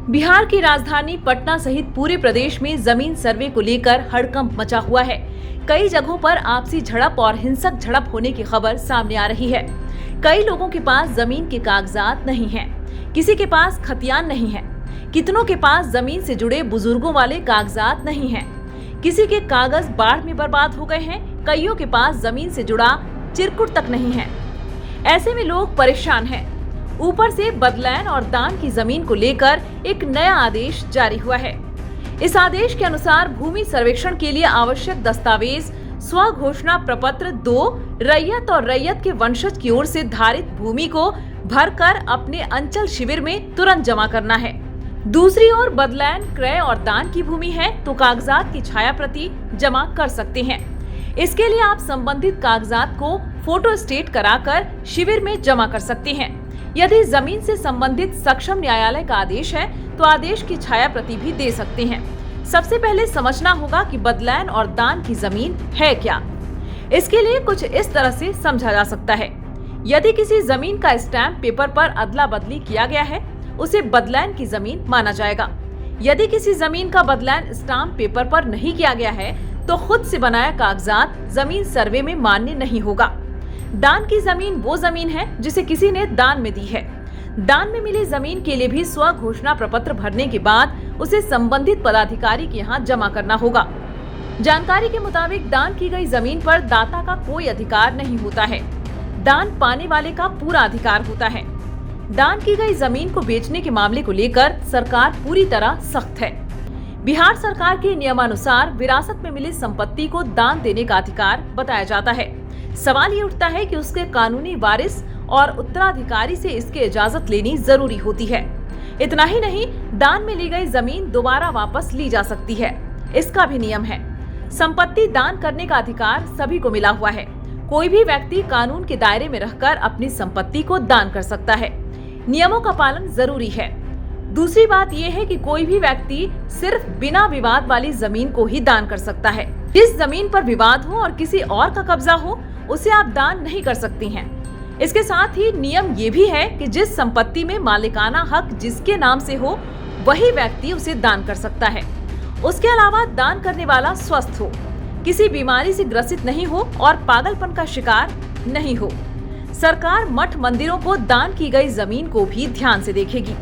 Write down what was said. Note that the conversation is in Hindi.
बिहार की राजधानी पटना सहित पूरे प्रदेश में जमीन सर्वे को लेकर हड़कंप मचा हुआ है। कई जगहों पर आपसी झड़प और हिंसक झड़प होने की खबर सामने आ रही है। कई लोगों के पास जमीन के कागजात नहीं हैं, किसी के पास खतियान नहीं है, कितनों के पास जमीन से जुड़े बुजुर्गों वाले कागजात नहीं हैं, किसी के कागज बाढ़ में बर्बाद हो गए हैं, कईयों के पास जमीन से जुड़ा चिरकुट तक नहीं है। ऐसे में लोग परेशान हैं। ऊपर से बदलैन और दान की जमीन को लेकर एक नया आदेश जारी हुआ है। इस आदेश के अनुसार भूमि सर्वेक्षण के लिए आवश्यक दस्तावेज स्वघोषणा प्रपत्र 2 रैयत और रैयत के वंशज की ओर से धारित भूमि को भरकर अपने अंचल शिविर में तुरंत जमा करना है। दूसरी ओर बदलैन, क्रय और दान की भूमि है तो कागजात की छाया प्रति जमा कर सकते हैं। इसके लिए आप संबंधित कागजात को फोटो स्टेट कराकर शिविर में जमा कर सकते हैं। यदि जमीन से संबंधित सक्षम न्यायालय का आदेश है तो आदेश की छाया प्रति भी दे सकते हैं। सबसे पहले समझना होगा कि बदलैन और दान की जमीन है क्या। इसके लिए कुछ इस तरह से समझा जा सकता है। यदि किसी जमीन का स्टैम्प पेपर पर अदला बदली किया गया है, उसे बदलैन की जमीन माना जाएगा। यदि किसी जमीन का बदलैन स्टाम्प पेपर पर नहीं किया गया है तो खुद से बनाया कागजात जमीन सर्वे में मान्य नहीं होगा। दान की जमीन वो जमीन है जिसे किसी ने दान में दी है। दान में मिली जमीन के लिए भी स्व घोषणा प्रपत्र भरने के बाद उसे संबंधित पदाधिकारी के यहाँ जमा करना होगा। जानकारी के मुताबिक दान की गई जमीन पर दाता का कोई अधिकार नहीं होता है, दान पाने वाले का पूरा अधिकार होता है। दान की गई जमीन को बेचने के मामले को लेकर सरकार पूरी तरह सख्त है। बिहार सरकार के नियमानुसार विरासत में मिली संपत्ति को दान देने का अधिकार बताया जाता है। सवाल ये उठता है कि उसके कानूनी वारिस और उत्तराधिकारी से इसकी इजाजत लेनी जरूरी होती है। इतना ही नहीं, दान में ली गई जमीन दोबारा वापस ली जा सकती है, इसका भी नियम है। संपत्ति दान करने का अधिकार सभी को मिला हुआ है। कोई भी व्यक्ति कानून के दायरे में रहकर अपनी संपत्ति को दान कर सकता है। नियमों का पालन जरूरी है। दूसरी बात यह है कि कोई भी व्यक्ति सिर्फ बिना विवाद वाली जमीन को ही दान कर सकता है। जिस जमीन पर विवाद हो और किसी और का कब्जा हो, उसे आप दान नहीं कर सकती हैं। इसके साथ ही नियम ये भी है कि जिस संपत्ति में मालिकाना हक जिसके नाम से हो, वही व्यक्ति उसे दान कर सकता है। उसके अलावा दान करने वाला स्वस्थ हो, किसी बीमारी से ग्रसित नहीं हो और पागलपन का शिकार नहीं हो। सरकार मठ मंदिरों को दान की गई जमीन को भी ध्यान से देखेगी।